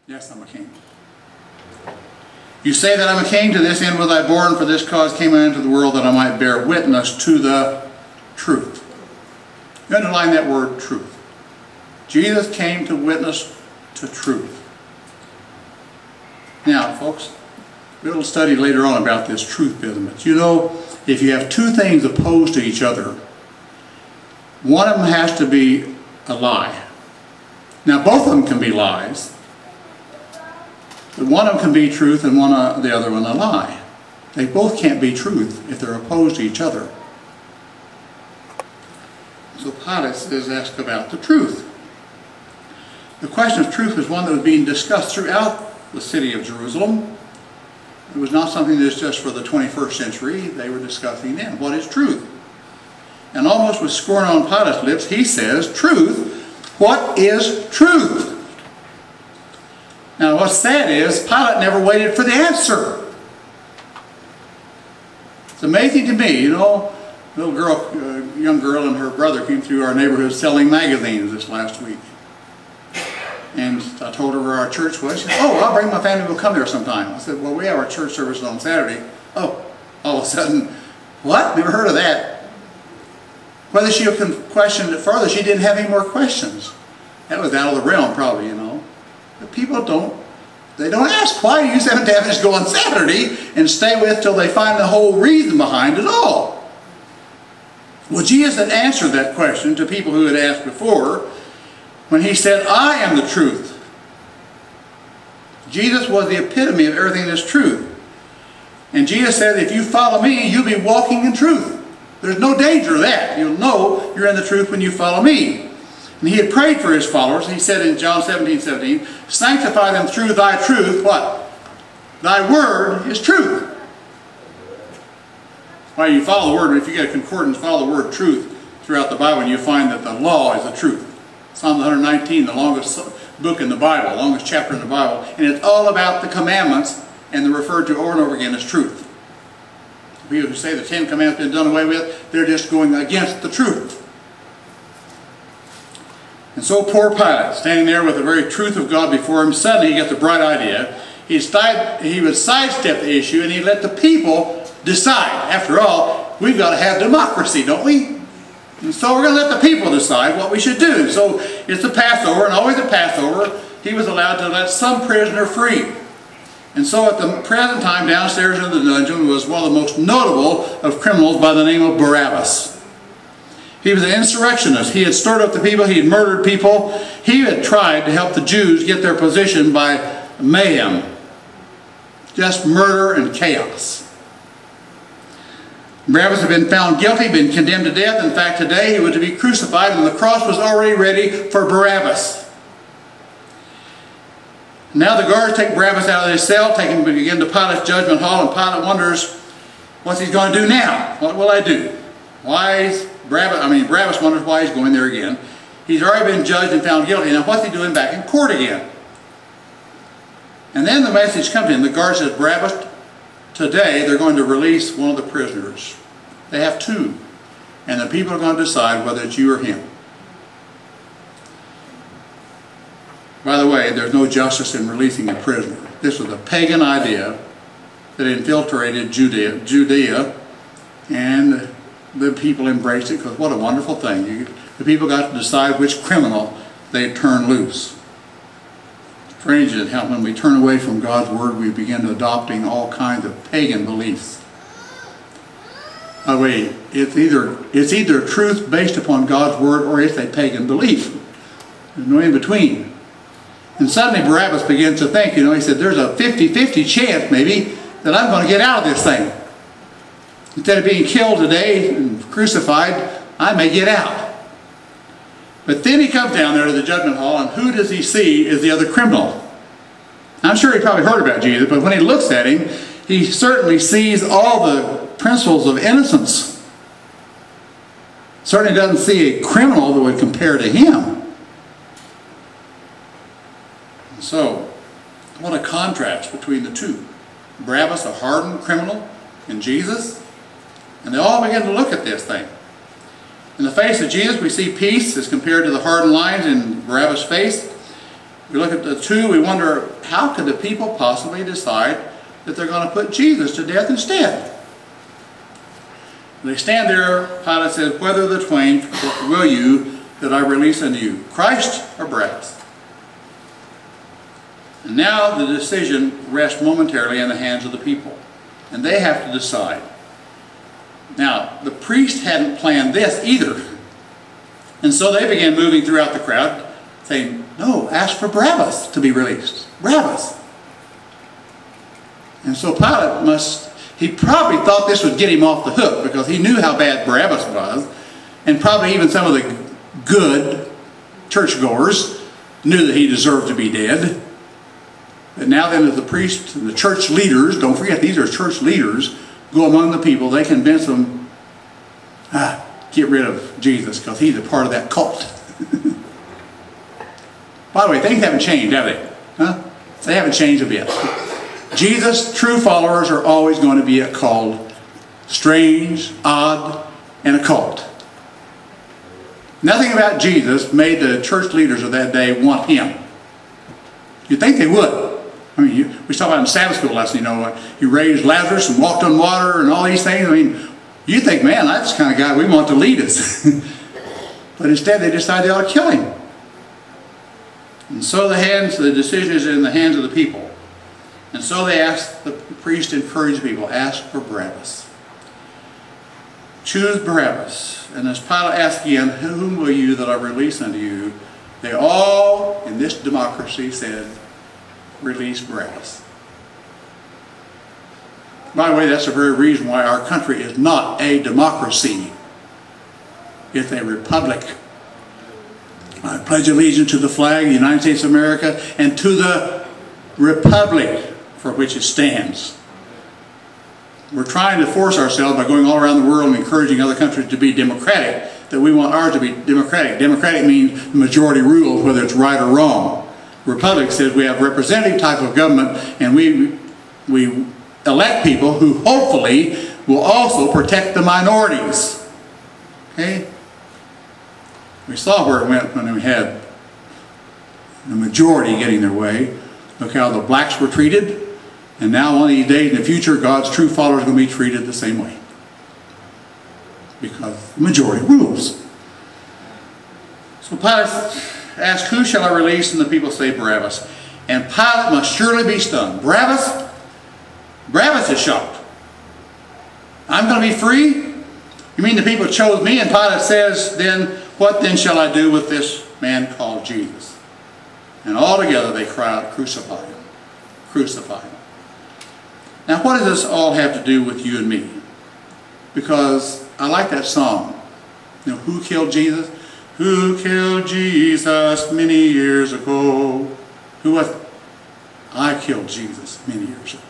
Yes, I'm a king. You say that I'm a king, to this end was I born, for this cause came I into the world, that I might bear witness to the truth. You underline that word, truth. Jesus came to witness to truth. Now, folks, we'll study later on about this truth business. You know, if you have two things opposed to each other, one of them has to be a lie. Now, both of them can be lies. But one of them can be truth and the other one a lie. They both can't be truth if they're opposed to each other. So Pilate is asked about the truth. The question of truth was one that was being discussed throughout the city of Jerusalem. It was not something that's just for the 21st century. They were discussing then. What is truth? And almost with scorn on Pilate's lips, he says, truth. What is truth? Now what's sad is, Pilate never waited for the answer. It's amazing to me, you know, a little girl, young girl and her brother came through our neighborhood selling magazines this last week. And I told her where our church was. She said, oh, I'll bring my family, we'll come there sometime. I said, well, we have our church services on Saturday. Oh, all of a sudden, what? Never heard of that. Whether she questioned it further, she didn't have any more questions. That was out of the realm probably, you know. But people don't ask, why do you Seventh Adventists go on Saturday and stay with till they find the whole reason behind it all? Well, Jesus had answered that question to people who had asked before when he said, I am the truth. Jesus was the epitome of everything that's truth. And Jesus said, if you follow me, you'll be walking in truth. There's no danger of that. You'll know you're in the truth when you follow me. And he had prayed for his followers. He said in John 17:17, sanctify them through thy truth. What? Thy word is truth. Why you follow the word, if you get a concordance, follow the word truth throughout the Bible, and you find that the law is the truth. Psalm 119, the longest book in the Bible, the longest chapter in the Bible, and it's all about the commandments, and they're referred to over and over again as truth. People who say the 10 Commandments have been done away with, they're just going against the truth. And so poor Pilate, standing there with the very truth of God before him, suddenly he gets a bright idea. He would sidestep the issue and he let the people decide. After all, we've got to have democracy, don't we? And so we're going to let the people decide what we should do. So it's the Passover, and always at Passover, he was allowed to let some prisoner free. And so at the present time, downstairs in the dungeon was one of the most notable of criminals by the name of Barrabas. He was an insurrectionist. He had stirred up the people. He had murdered people. He had tried to help the Jews get their position by mayhem. Just murder and chaos. Barrabas had been found guilty, been condemned to death. In fact, today he was to be crucified, and the cross was already ready for Barrabas. Now the guards take Barrabas out of his cell, take him again to Pilate's judgment hall, and Pilate wonders what he's going to do now. What will I do? Barrabas wonders why he's going there again. He's already been judged and found guilty. Now what's he doing back in court again? And then the message comes in. The guard says, Barrabas, today they're going to release one of the prisoners. They have two. And the people are going to decide whether it's you or him. By the way, there's no justice in releasing a prisoner. This was a pagan idea that infiltrated Judea, and the people embraced it because what a wonderful thing. The people got to decide which criminal they'd turn loose. Strange is how when we turn away from God's word, we begin adopting all kinds of pagan beliefs. By the way, it's either truth based upon God's word or it's a pagan belief. There's no in between. And suddenly Barrabas begins to think, you know, he said, there's a 50-50 chance maybe that I'm going to get out of this thing. Instead of being killed today and crucified, I may get out. But then he comes down there to the judgment hall, and who does he see is the other criminal? I'm sure he probably heard about Jesus, but when he looks at him, he certainly sees all the principles of innocence. Certainly doesn't see a criminal that would compare to him. So, what a contrast between the two. Barrabas, a hardened criminal, and Jesus. And they all begin to look at this thing. In the face of Jesus, we see peace as compared to the hardened lines in Barabbas' face. We look at the two, we wonder, how could the people possibly decide that they're going to put Jesus to death instead? They stand there, Pilate says, whether the twain will you that I release unto you, Christ or Barabbas? And now the decision rests momentarily in the hands of the people, and they have to decide. Now, the priest hadn't planned this either, and so they began moving throughout the crowd, saying, no, ask for Barrabas to be released. Barrabas. And so Pilate he probably thought this would get him off the hook, because he knew how bad Barrabas was, and probably even some of the good churchgoers knew that he deserved to be dead. But now then, as the priests and the church leaders, don't forget these are church leaders, go among the people, they convince them, get rid of Jesus, because he's a part of that cult. By the way, things haven't changed, have they? Huh? They haven't changed a bit. Jesus' true followers are always going to be called strange, odd, and a cult. Nothing about Jesus made the church leaders of that day want him. You'd think they would. I mean, we talked about in Sabbath school lesson, he raised Lazarus and walked on water and all these things. I mean, you think, man, that's the kind of guy we want to lead us. But instead they decided they ought to kill him. And so the decision is in the hands of the people. And so they asked, the priest encouraged people, ask for Barrabas. Choose Barrabas. And as Pilate asked again, whom will you that I release unto you? They all, in this democracy, said, release Barrabas. By the way, that's the very reason why our country is not a democracy. It's a republic. I pledge allegiance to the flag of the United States of America and to the republic for which it stands. We're trying to force ourselves by going all around the world and encouraging other countries to be democratic, that we want ours to be democratic. Democratic means the majority rules, whether it's right or wrong. Republic says we have a representative type of government, and we elect people who hopefully will also protect the minorities. Okay? We saw where it went when we had the majority getting their way. Look how the blacks were treated. And now one of these days in the future, God's true followers are going to be treated the same way. Because the majority rules. So Pilate asked, who shall I release? And the people say Barabbas. And Pilate must surely be stunned. Barabbas? Barabbas is shocked. I'm going to be free? You mean the people chose me? And Pilate says, then, what then shall I do with this man called Jesus? And all together they cry out, crucify him. Crucify him. Now what does this all have to do with you and me? Because I like that song. Who killed Jesus? Who killed Jesus many years ago? Who was it? I killed Jesus many years ago.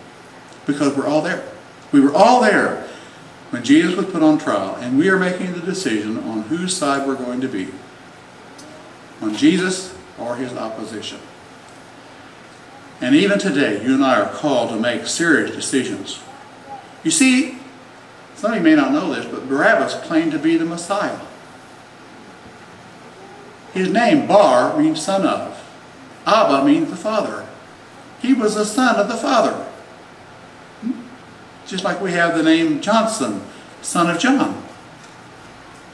Because we're all there. We were all there when Jesus was put on trial, and we are making the decision on whose side we're going to be. On Jesus or his opposition. And even today, you and I are called to make serious decisions. You see, some of you may not know this, but Barabbas claimed to be the Messiah. His name, Bar, means son of. Abba means the Father. He was the son of the Father. Just like we have the name Johnson, son of John.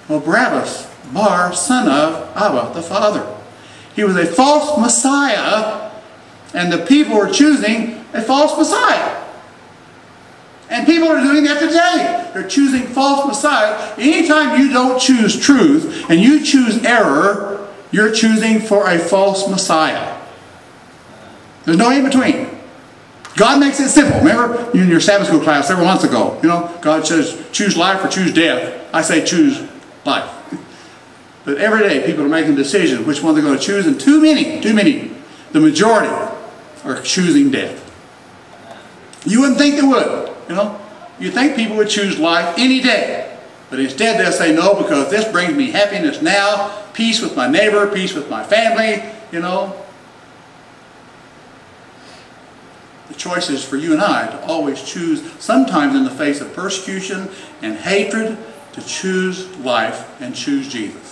Well, Barabbas, Bar, son of Abba, the Father. He was a false Messiah, and the people were choosing a false Messiah. And people are doing that today. They're choosing false Messiah. Anytime you don't choose truth and you choose error, you're choosing for a false Messiah. There's no in between. God makes it simple. Remember in your Sabbath school class several months ago, God says choose life or choose death. I say choose life. But every day people are making decisions which one they're going to choose, and too many, the majority are choosing death. You wouldn't think they would, You think people would choose life any day. But instead they'll say no, because this brings me happiness now, peace with my neighbor, peace with my family, The choice is for you and I to always choose, sometimes in the face of persecution and hatred, to choose life and choose Jesus.